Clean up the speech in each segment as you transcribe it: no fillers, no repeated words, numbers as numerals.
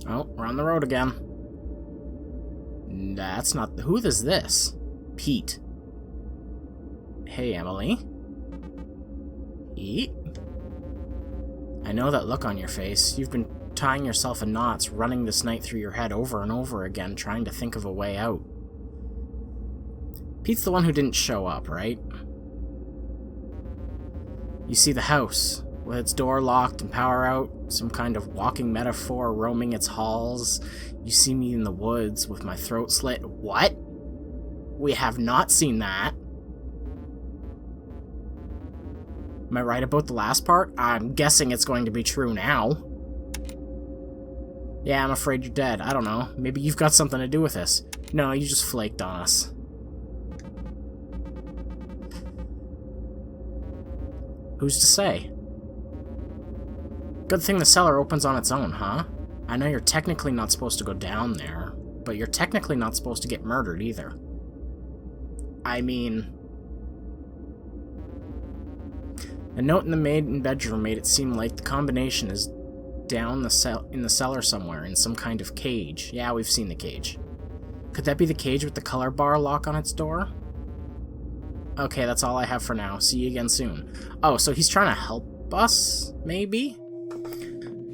Oh, we're on the road again. That's not... Who is this? Pete. Hey, Emily. Pete? I know that look on your face. You've been tying yourself in knots, running this night through your head over and over again, trying to think of a way out. Pete's the one who didn't show up, right? You see the house, with its door locked and power out, some kind of walking metaphor roaming its halls. You see me in the woods with my throat slit. What? We have not seen that. Am I right about the last part? I'm guessing it's going to be true now. Yeah, I'm afraid you're dead. I don't know. Maybe you've got something to do with this. No, you just flaked on us. Who's to say? Good thing the cellar opens on its own, huh? I know you're technically not supposed to go down there, but you're technically not supposed to get murdered either. I mean... A note in the maiden bedroom made it seem like the combination is down in the cellar somewhere, in some kind of cage. Yeah, we've seen the cage. Could that be the cage with the color bar lock on its door? Okay, that's all I have for now. See you again soon. Oh, so he's trying to help us? Maybe?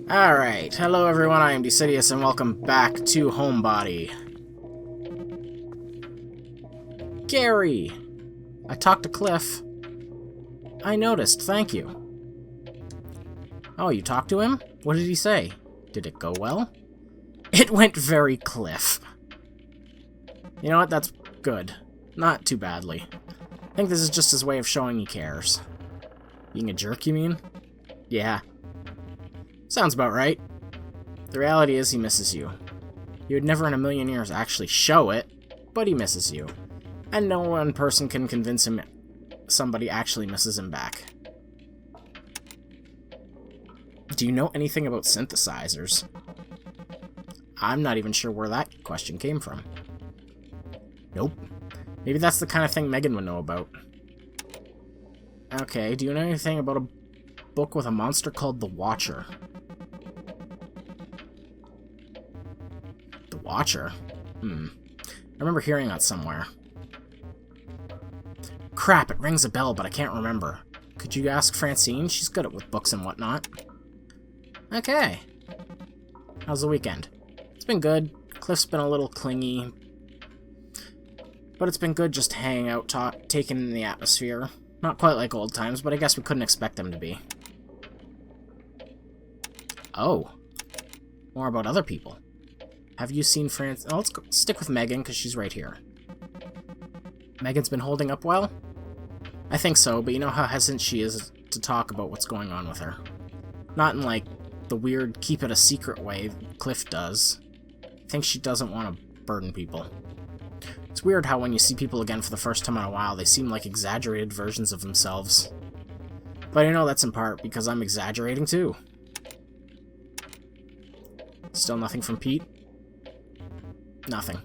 Alright, hello everyone, I am DeXidious, and welcome back to Homebody. Gary! I talked to Cliff. I noticed, thank you. Oh, you talked to him? What did he say? Did it go well? It went very Cliff. You know what, that's good. Not too badly. I think this is just his way of showing he cares. Being a jerk, you mean? Yeah. Sounds about right. The reality is he misses you. He would never in a million years actually show it, but he misses you. And no one person can convince him somebody actually misses him back. Do you know anything about synthesizers? I'm not even sure where that question came from. Nope. Maybe that's the kind of thing Megan would know about. Okay, do you know anything about a book with a monster called The Watcher? The Watcher? I remember hearing that somewhere. Crap, it rings a bell, but I can't remember. Could you ask Francine? She's good at with books and whatnot. Okay. How's the weekend? It's been good. Cliff's been a little clingy. But it's been good just hanging out, taking in the atmosphere. Not quite like old times, but I guess we couldn't expect them to be. Oh. More about other people. Have you seen Francine? Oh, let's stick with Megan, because she's right here. Megan's been holding up well? I think so, but you know how hesitant she is to talk about what's going on with her. Not in, like, the weird keep-it-a-secret way Cliff does. I think she doesn't want to burden people. It's weird how when you see people again for the first time in a while, they seem like exaggerated versions of themselves. But I know that's in part because I'm exaggerating too. Still nothing from Pete? Nothing.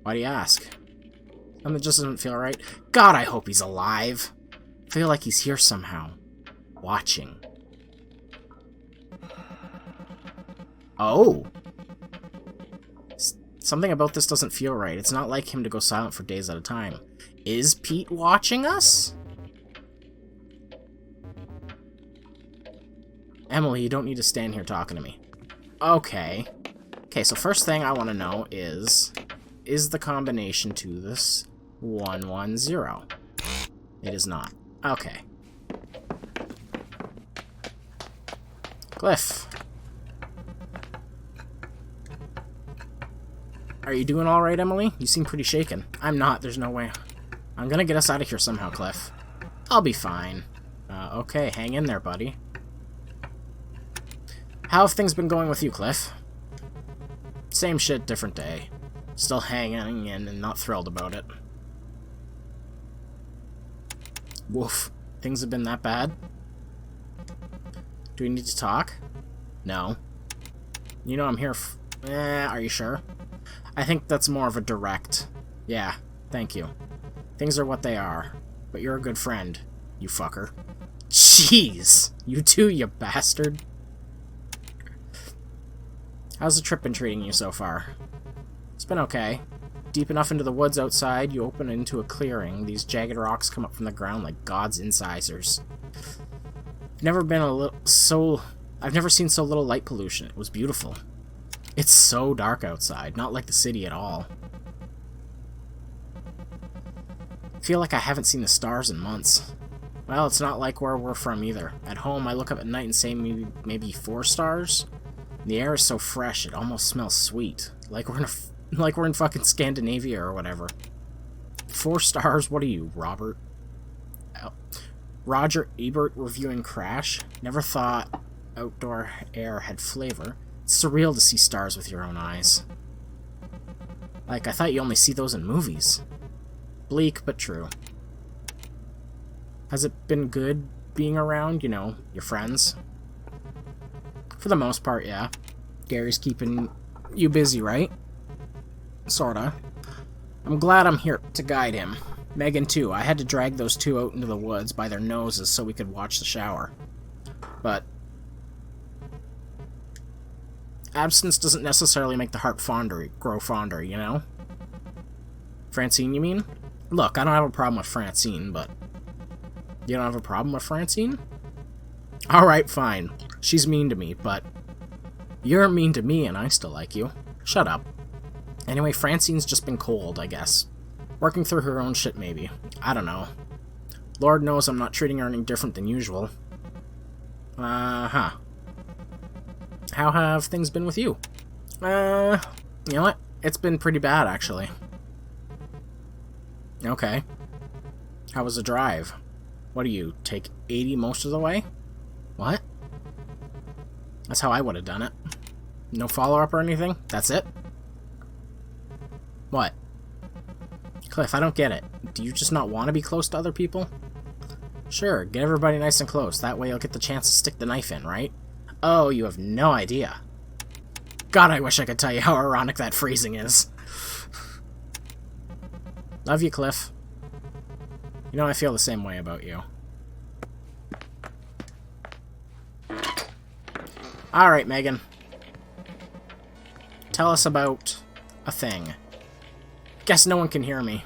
Why do you ask? Something just doesn't feel right. God, I hope he's alive. I feel like he's here somehow. Watching. Oh! Something about this doesn't feel right. It's not like him to go silent for days at a time. Is Pete watching us? Emily, you don't need to stand here talking to me. Okay. Okay, so first thing I want to know is the combination to this 110? It is not. Okay. Cliff. Are you doing alright, Emily? You seem pretty shaken. I'm not, there's no way. I'm gonna get us out of here somehow, Cliff. I'll be fine. Okay, hang in there, buddy. How have things been going with you, Cliff? Same shit, different day. Still hanging in and not thrilled about it. Woof. Things have been that bad? Do we need to talk? No. You know I'm here are you sure? I think that's more of a direct. Yeah, thank you. Things are what they are. But you're a good friend, you fucker. Jeez! You too, you bastard. How's the trip been treating you so far? It's been okay. Deep enough into the woods outside, you open into a clearing. These jagged rocks come up from the ground like God's incisors. I've never seen so little light pollution. It was beautiful. It's so dark outside, not like the city at all. I feel like I haven't seen the stars in months. Well, it's not like where we're from either. At home, I look up at night and say maybe 4 stars. The air is so fresh, it almost smells sweet. Like we're in fucking Scandinavia or whatever. 4 stars? What are you, Robert? Roger Ebert reviewing Crash? Never thought outdoor air had flavor. It's surreal to see stars with your own eyes. Like, I thought you only see those in movies. Bleak, but true. Has it been good being around, you know, your friends? For the most part, yeah. Gary's keeping you busy, right? Sorta. I'm glad I'm here to guide him. Megan, too. I had to drag those 2 out into the woods by their noses so we could watch the shower. But absence doesn't necessarily make the heart grow fonder, you know? Francine, you mean? Look, I don't have a problem with Francine, but... You don't have a problem with Francine? Alright, fine. She's mean to me, but... You're mean to me and I still like you. Shut up. Anyway, Francine's just been cold, I guess. Working through her own shit, maybe. I don't know. Lord knows I'm not treating her any different than usual. How have things been with you? You know what? It's been pretty bad, actually. Okay. How was the drive? What do you, take 80 most of the way? What? That's how I would have done it. No follow-up or anything? That's it? What? Cliff, I don't get it. Do you just not want to be close to other people? Sure, get everybody nice and close. That way you'll get the chance to stick the knife in, right? Oh, you have no idea. God, I wish I could tell you how ironic that phrasing is. Love you, Cliff. You know, I feel the same way about you. Alright, Megan. Tell us about a thing. Guess no one can hear me.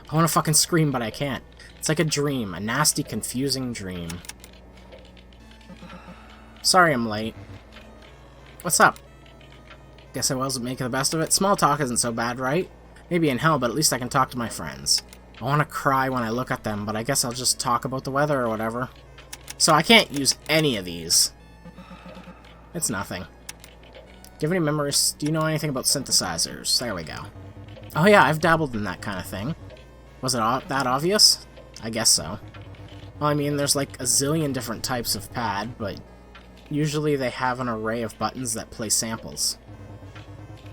I want to fucking scream, but I can't. It's like a dream. A nasty, confusing dream. Sorry I'm late. What's up? Guess I wasn't making the best of it. Small talk isn't so bad, right? Maybe in hell, but at least I can talk to my friends. I want to cry when I look at them, but I guess I'll just talk about the weather or whatever. So I can't use any of these. It's nothing. Do you have any memories? Do you know anything about synthesizers? There we go. Oh yeah, I've dabbled in that kind of thing. Was it that obvious? I guess so. Well, I mean, there's like a zillion different types of pad, but usually they have an array of buttons that play samples.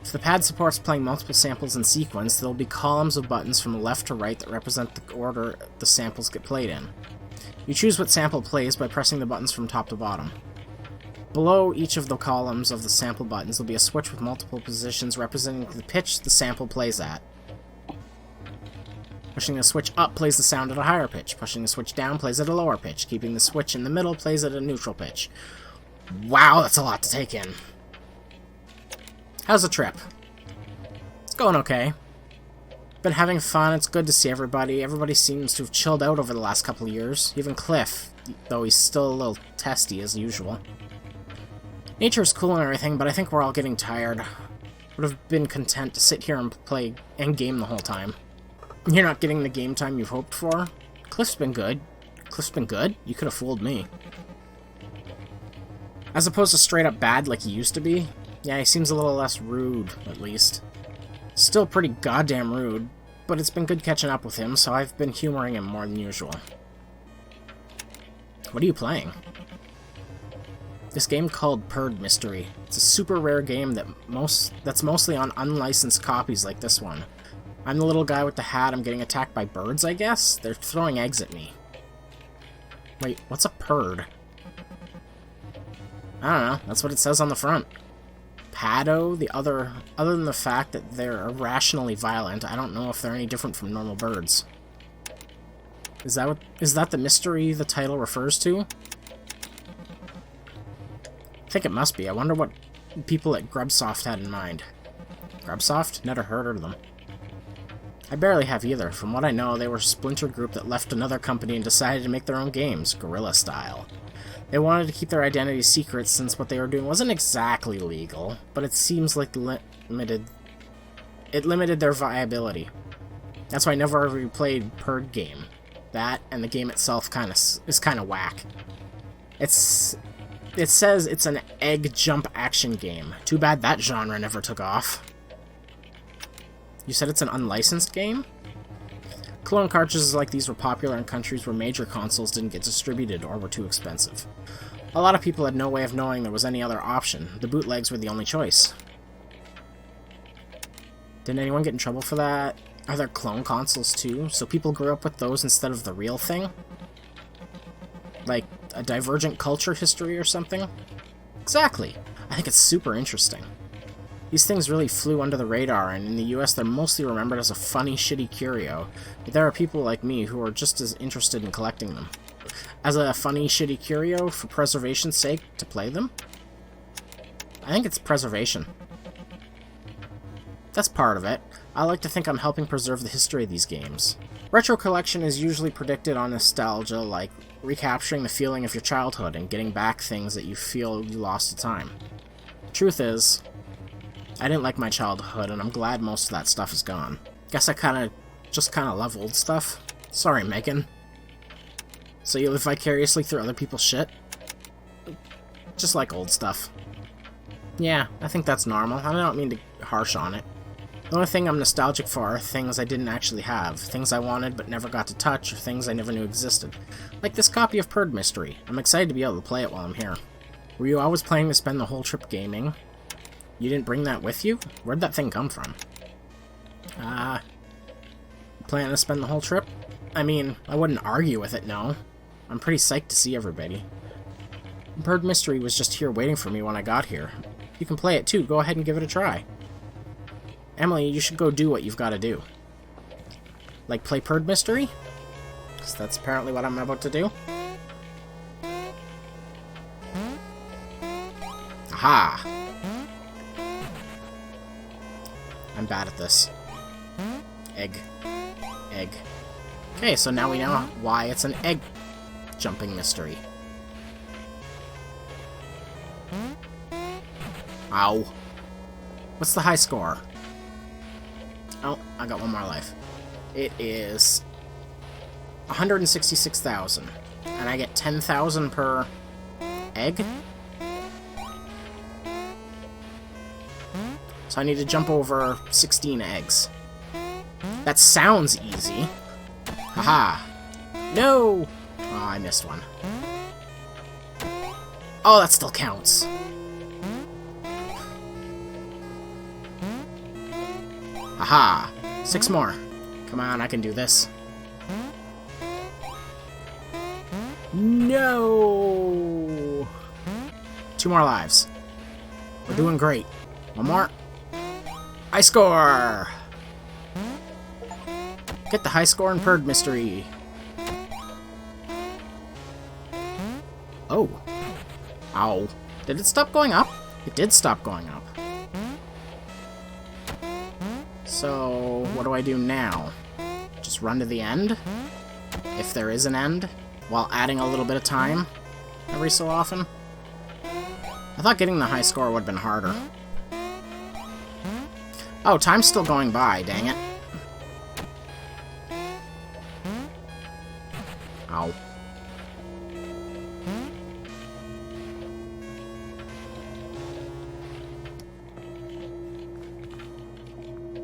If the pad supports playing multiple samples in sequence, there'll be columns of buttons from left to right that represent the order the samples get played in. You choose what sample plays by pressing the buttons from top to bottom. Below each of the columns of the sample buttons will be a switch with multiple positions representing the pitch the sample plays at. Pushing the switch up plays the sound at a higher pitch. Pushing the switch down plays at a lower pitch. Keeping the switch in the middle plays at a neutral pitch. Wow, that's a lot to take in. How's the trip? It's going okay. Been having fun, it's good to see everybody. Everybody seems to have chilled out over the last couple of years. Even Cliff, though he's still a little testy as usual. Nature's cool and everything, but I think we're all getting tired. Would have been content to sit here and play and game the whole time. You're not getting the game time you've hoped for? Cliff's been good. Cliff's been good? You could have fooled me. As opposed to straight up bad like he used to be? Yeah, he seems a little less rude, at least. Still pretty goddamn rude, but it's been good catching up with him, so I've been humoring him more than usual. What are you playing? This game called Purd Mystery. It's a super rare game that's mostly on unlicensed copies like this one. I'm the little guy with the hat. I'm getting attacked by birds, I guess? They're throwing eggs at me. Wait, what's a purd? I don't know. That's what it says on the front. Pado, other than the fact that they're irrationally violent, I don't know if they're any different from normal birds. Is that the mystery the title refers to? I think it must be. I wonder what people at Grubsoft had in mind. Grubsoft? Never heard of them. I barely have either. From what I know, they were a splinter group that left another company and decided to make their own games, guerrilla style. They wanted to keep their identity secret since what they were doing wasn't exactly legal, but it seems like it limited their viability. That's why I never ever played Purd Game. That and the game itself is kind of whack. It says it's an egg jump action game. Too bad that genre never took off. You said it's an unlicensed game? Clone cartridges like these were popular in countries where major consoles didn't get distributed or were too expensive. A lot of people had no way of knowing there was any other option. The bootlegs were the only choice. Didn't anyone get in trouble for that? Are there clone consoles too? So people grew up with those instead of the real thing? Like a divergent culture history or something? Exactly. I think it's super interesting. These things really flew under the radar, and in the US they're mostly remembered as a funny, shitty curio, but there are people like me who are just as interested in collecting them. As a funny, shitty curio, for preservation's sake, to play them? I think it's preservation. That's part of it. I like to think I'm helping preserve the history of these games. Retro collection is usually predicted on nostalgia, like recapturing the feeling of your childhood and getting back things that you feel you lost to time. Truth is, I didn't like my childhood, and I'm glad most of that stuff is gone. Guess I just kinda love old stuff. Sorry, Megan. So you live vicariously through other people's shit? Just like old stuff. Yeah, I think that's normal. I don't mean to harsh on it. The only thing I'm nostalgic for are things I didn't actually have, things I wanted but never got to touch, or things I never knew existed. Like this copy of Purd Mystery. I'm excited to be able to play it while I'm here. Were you always planning to spend the whole trip gaming? You didn't bring that with you? Where'd that thing come from? Planning to spend the whole trip? I mean, I wouldn't argue with it, no. I'm pretty psyched to see everybody. Purd Mystery was just here waiting for me when I got here. You can play it too, go ahead and give it a try. Emily, you should go do what you've got to do. Like play Purd Mystery? Because that's apparently what I'm about to do. Aha! I'm bad at this. Egg. Egg. Okay, so now we know why it's an egg jumping mystery. Ow. What's the high score? Oh, I got one more life. It is 166,000. And I get 10,000 per egg? So I need to jump over 16 eggs. That sounds easy. Haha. No! Oh, I missed one. Oh, that still counts. Aha! 6 more. Come on, I can do this. No! 2 more lives. We're doing great. 1 more. High score! Get the high score in Purd Mystery. Oh. Ow. Did it stop going up? It did stop going up. So, what do I do now? Just run to the end? If there is an end? While adding a little bit of time? Every so often? I thought getting the high score would have been harder. Oh, time's still going by, dang it. Ow.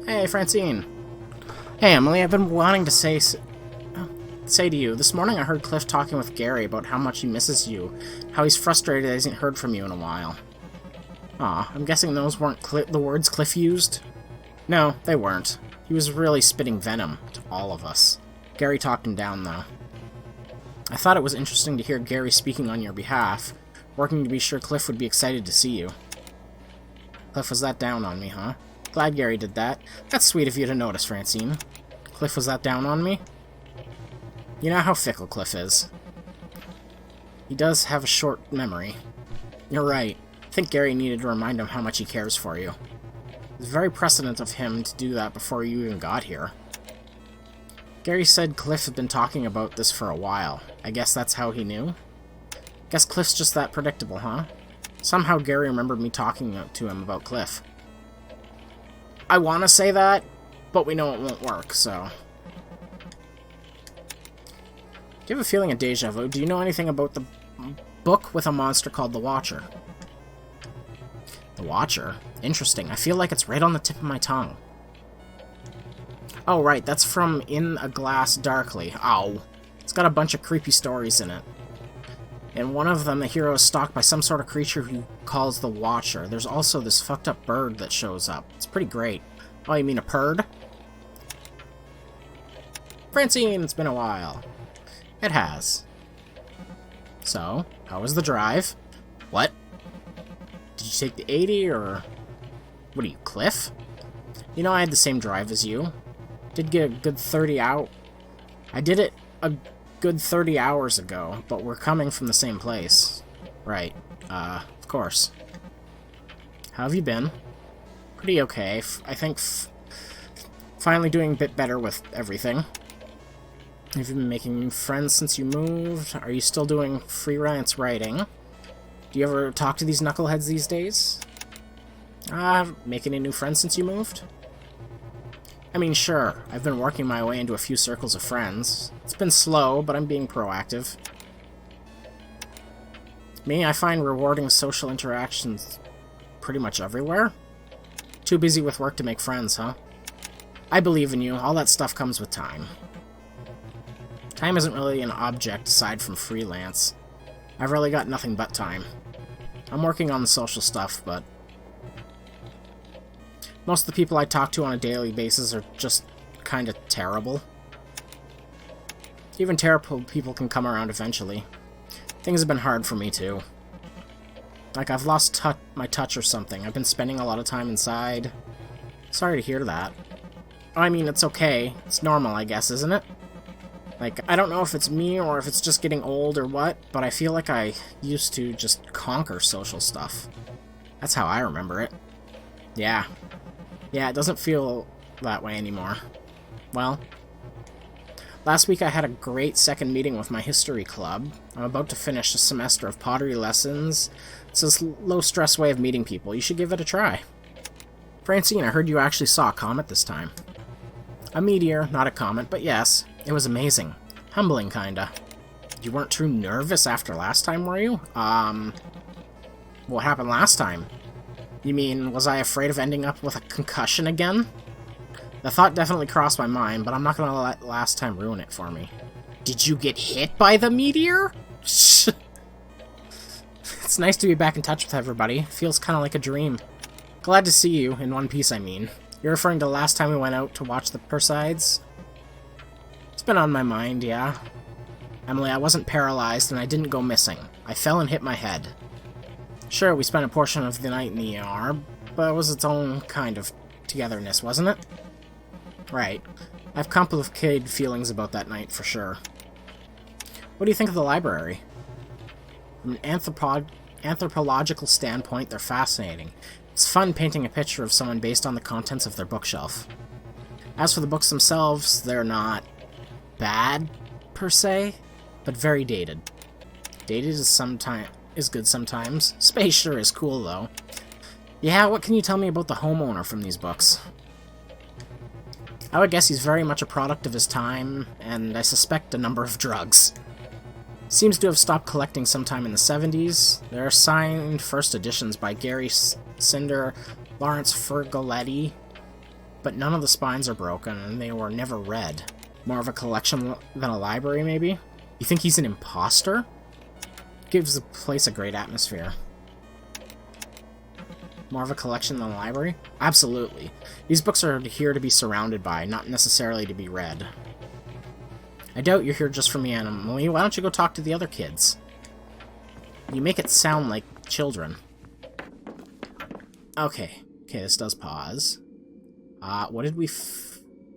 Hey, Francine. Hey, Emily, I've been wanting to say to you, this morning I heard Cliff talking with Gary about how much he misses you, how he's frustrated that he hasn't heard from you in a while. Aw, I'm guessing those weren't the words Cliff used? No, they weren't. He was really spitting venom to all of us. Gary talked him down, though. I thought it was interesting to hear Gary speaking on your behalf, working to be sure Cliff would be excited to see you. Cliff was that down on me, huh? Glad Gary did that. That's sweet of you to notice, Francine. Cliff was that down on me? You know how fickle Cliff is. He does have a short memory. You're right. think Gary needed to remind him how much he cares for you. It's very precedent of him to do that before you even got here. Gary said Cliff had been talking about this for a while. I guess that's how he knew? Guess Cliff's just that predictable, huh? Somehow Gary remembered me talking to him about Cliff. I want to say that, but we know it won't work, so... Do you have a feeling of deja vu? Do you know anything about the book with a monster called the Watcher? The Watcher? Interesting. I feel like it's right on the tip of my tongue. Oh, right. That's from In a Glass Darkly. Ow. It's got a bunch of creepy stories in it. In one of them, the hero is stalked by some sort of creature who calls the Watcher. There's also this fucked up bird that shows up. It's pretty great. Oh, you mean a purd? Francine, it's been a while. It has. So, how was the drive? What? Did you take the 80, or... What are you, Cliff? You know I had the same drive as you. Did get a good 30 out. I did it a good 30 hours ago, but we're coming from the same place. Right. Of course. How have you been? Pretty okay. I think finally doing a bit better with everything. Have you been making new friends since you moved? Are you still doing freelance writing? Do you ever talk to these knuckleheads these days? Making any new friends since you moved? I mean, sure, I've been working my way into a few circles of friends. It's been slow, but I'm being proactive. Me, I find rewarding social interactions pretty much everywhere. Too busy with work to make friends, huh? I believe in you. All that stuff comes with time. Time isn't really an object aside from freelance. I've really got nothing but time. I'm working on the social stuff, but... most of the people I talk to on a daily basis are just kind of terrible. Even terrible people can come around eventually. Things have been hard for me, too. Like, I've lost my touch or something. I've been spending a lot of time inside. Sorry to hear that. I mean, it's okay. It's normal, I guess, isn't it? Like, I don't know if it's me or if it's just getting old or what, but I feel like I used to just conquer social stuff. That's how I remember it. Yeah. Yeah, it doesn't feel that way anymore. Well, last week I had a great second meeting with my history club. I'm about to finish a semester of pottery lessons. It's a low-stress way of meeting people. You should give it a try. Francine, I heard you actually saw a comet this time. A meteor, not a comet, but yes. It was amazing. Humbling, kinda. You weren't too nervous after last time, were you? What happened last time? You mean, was I afraid of ending up with a concussion again? The thought definitely crossed my mind, but I'm not gonna let last time ruin it for me. Did you get hit by the meteor? It's nice to be back in touch with everybody. Feels kinda like a dream. Glad to see you, in one piece I mean. You're referring to the last time we went out to watch the Perseids? It's been on my mind, yeah. Emily, I wasn't paralyzed and I didn't go missing. I fell and hit my head. Sure, we spent a portion of the night in the ER, but it was its own kind of togetherness, wasn't it? Right. I have complicated feelings about that night, for sure. What do you think of the library? From an anthropological standpoint, they're fascinating. It's fun painting a picture of someone based on the contents of their bookshelf. As for the books themselves, they're not bad, per se, but very dated. Dated is good sometimes. Space sure is cool, though. Yeah, what can you tell me about the homeowner from these books? I would guess he's very much a product of his time, and I suspect a number of drugs. Seems to have stopped collecting sometime in the 70s. There are signed first editions by Gary Cinder, Lawrence Fergoletti, but none of the spines are broken, and they were never read. More of a collection than a library, maybe? You think he's an imposter? Gives the place a great atmosphere. More of a collection than a library? Absolutely. These books are here to be surrounded by, not necessarily to be read. I doubt you're here just for me, Emily. Why don't you go talk to the other kids? You make it sound like children. Okay. Okay, this does pause. What did we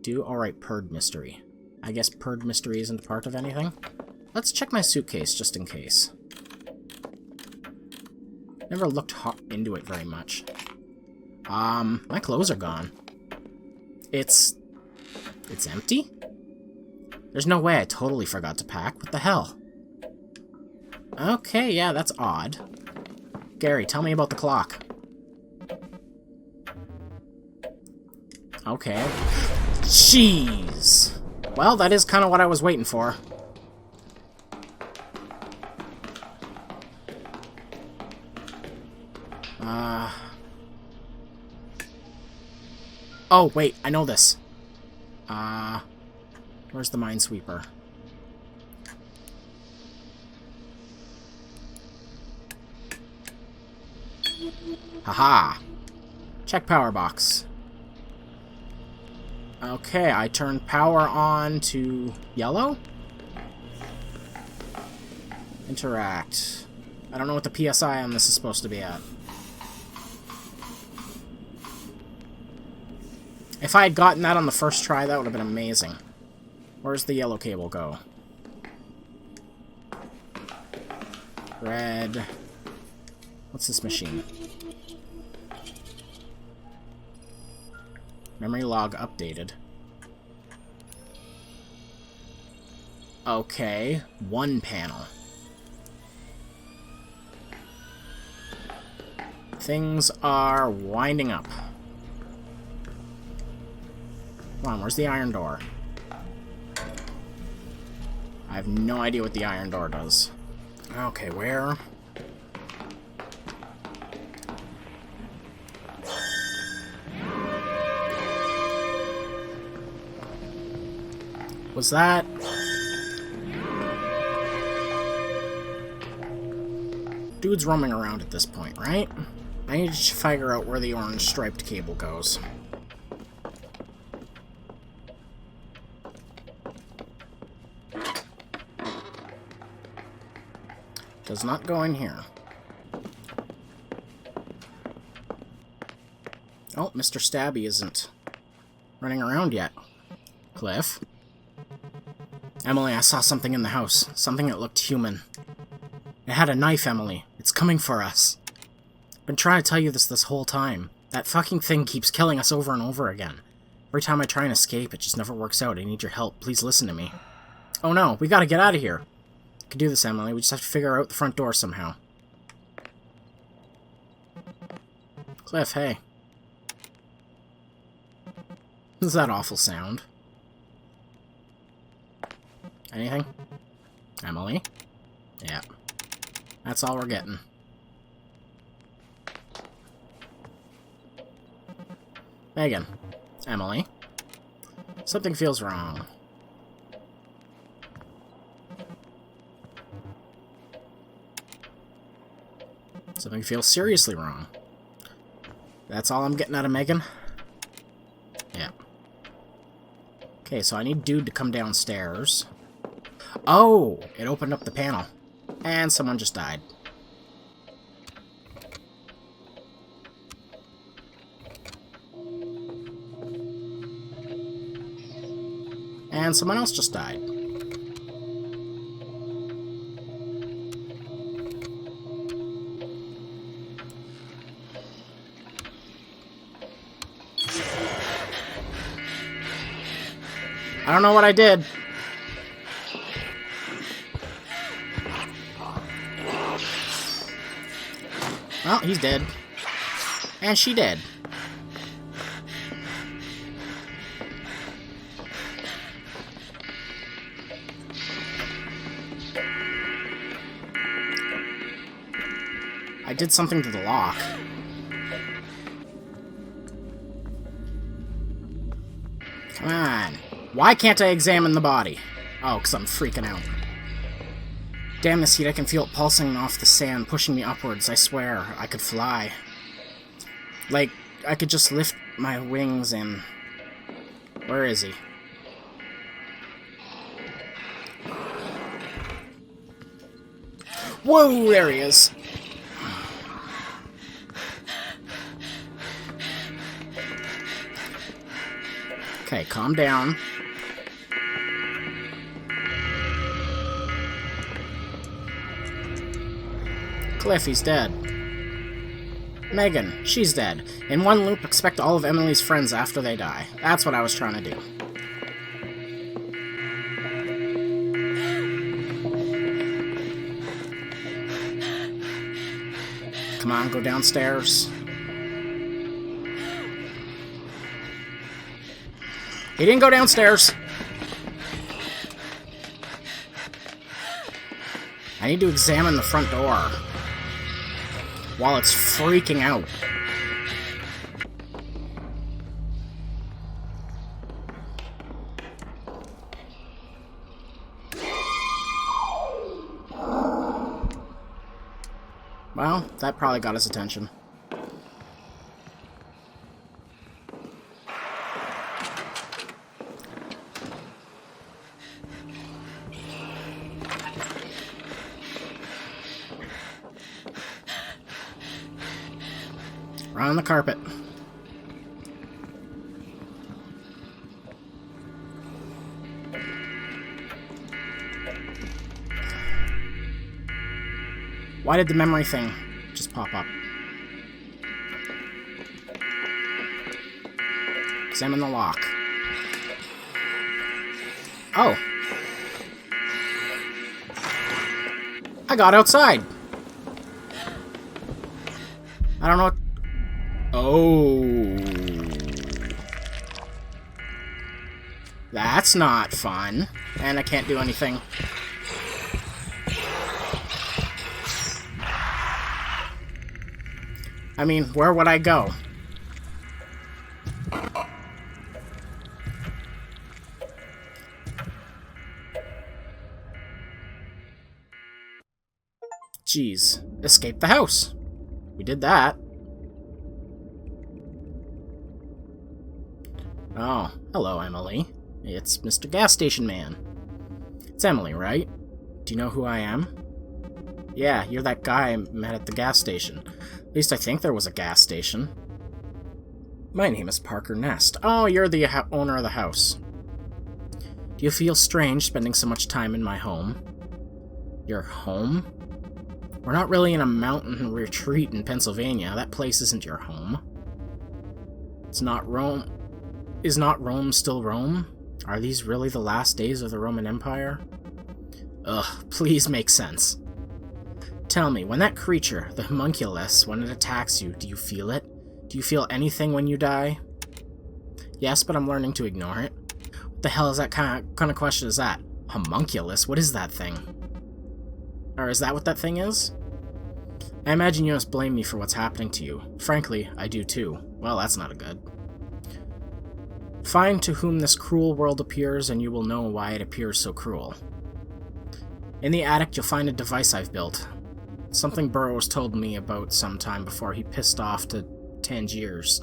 do? Alright, Purd Mystery. I guess Purd Mystery isn't part of anything. Let's check my suitcase, just in case. Never looked into it very much. My clothes are gone. It's empty? There's no way I totally forgot to pack. What the hell? Okay, yeah, that's odd. Gary, tell me about the clock. Okay. Jeez. Well, that is kind of what I was waiting for. Oh, wait, I know this. Where's the minesweeper? Haha. Check power box. Okay, I turned power on to yellow. Interact. I don't know what the PSI on this is supposed to be at. If I had gotten that on the first try, that would have been amazing. Where's the yellow cable go? Red. What's this machine? Memory log updated. Okay, one panel. Things are winding up. Come on, where's the iron door? I have no idea what the iron door does. Okay, where? Was that? Dude's roaming around at this point, right? I need to figure out where the orange striped cable goes. Does not go in here. Oh, Mr. Stabby isn't running around yet. Cliff? Emily, I saw something in the house. Something that looked human. It had a knife, Emily. It's coming for us. I've been trying to tell you this whole time. That fucking thing keeps killing us over and over again. Every time I try and escape, it just never works out. I need your help. Please listen to me. Oh no, we gotta get out of here. We can do this, Emily. We just have to figure out the front door somehow. Cliff, hey. What's that awful sound? Anything? Emily? Yeah. That's all we're getting. Megan. Emily. Something feels wrong. Something feels seriously wrong. That's all I'm getting out of Megan? Yeah. Okay, so I need Dude to come downstairs. Oh! It opened up the panel. And someone just died. And someone else just died. I don't know what I did. Well, he's dead. And she dead. I did something to the lock. Come on. Why can't I examine the body? Oh, because I'm freaking out. Damn this heat, I can feel it pulsing off the sand, pushing me upwards. I swear, I could fly. Like, I could just lift my wings and... Where is he? Whoa, there he is. Okay, calm down. Cliff, he's dead. Megan, she's dead. In one loop, expect all of Emily's friends after they die. That's what I was trying to do. Come on, go downstairs. He didn't go downstairs. I need to examine the front door while it's freaking out. Well, that probably got his attention. We're on the carpet. Why did the memory thing just pop up? Examine the lock. Oh. I got outside. I don't know what... Oh. That's not fun. And I can't do anything. I mean, where would I go? Jeez. Escape the house. We did that. Oh, hello, Emily. It's Mr. Gas Station Man. It's Emily, right? Do you know who I am? Yeah, you're that guy I met at the gas station. At least I think there was a gas station. My name is Parker Nest. Oh, you're the owner of the house. Do you feel strange spending so much time in my home? Your home? We're not really in a mountain retreat in Pennsylvania. That place isn't your home. It's not Rome. Is not Rome still Rome? Are these really the last days of the Roman Empire? Ugh, please make sense. Tell me, when that creature, the homunculus, when it attacks you, do you feel it? Do you feel anything when you die? Yes, but I'm learning to ignore it. What the hell is that kind of question is that? Homunculus? What is that thing? Or is that what that thing is? I imagine you must blame me for what's happening to you. Frankly, I do too. Well, that's not a good. Find to whom this cruel world appears, and you will know why it appears so cruel. In the attic, you'll find a device I've built. Something Burroughs told me about sometime before he pissed off to Tangiers.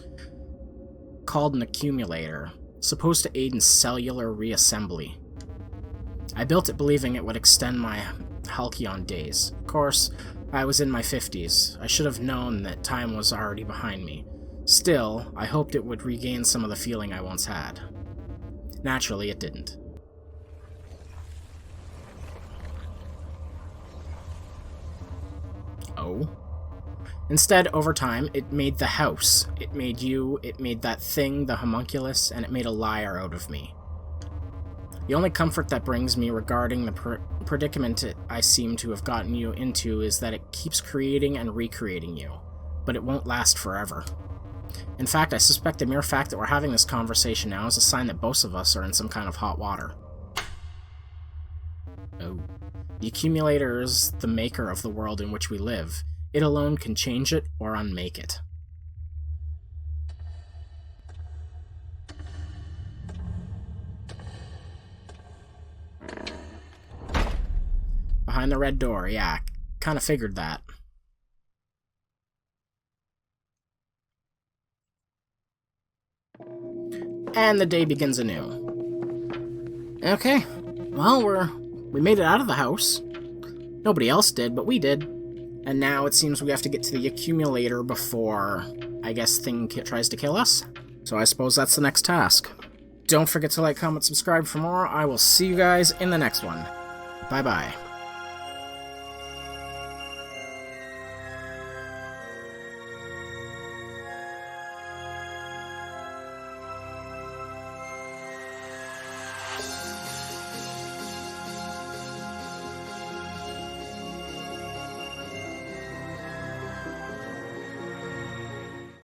Called an accumulator, supposed to aid in cellular reassembly. I built it believing it would extend my halcyon days. Of course, I was in my 50s. I should have known that time was already behind me. Still, I hoped it would regain some of the feeling I once had. Naturally, it didn't. Oh? Instead, over time, it made the house. It made you, it made that thing, the homunculus, and it made a liar out of me. The only comfort that brings me regarding the predicament I seem to have gotten you into is that it keeps creating and recreating you, but it won't last forever. In fact, I suspect the mere fact that we're having this conversation now is a sign that both of us are in some kind of hot water. Oh. The accumulator is the maker of the world in which we live. It alone can change it or unmake it. Behind the red door, yeah. Kinda figured that. And the day begins anew. Okay, well, we made it out of the house. Nobody else did, but we did. And now it seems we have to get to the accumulator before, I guess, thing tries to kill us. So I suppose that's the next task. Don't forget to like, comment, subscribe for more. I will see you guys in the next one. Bye-bye.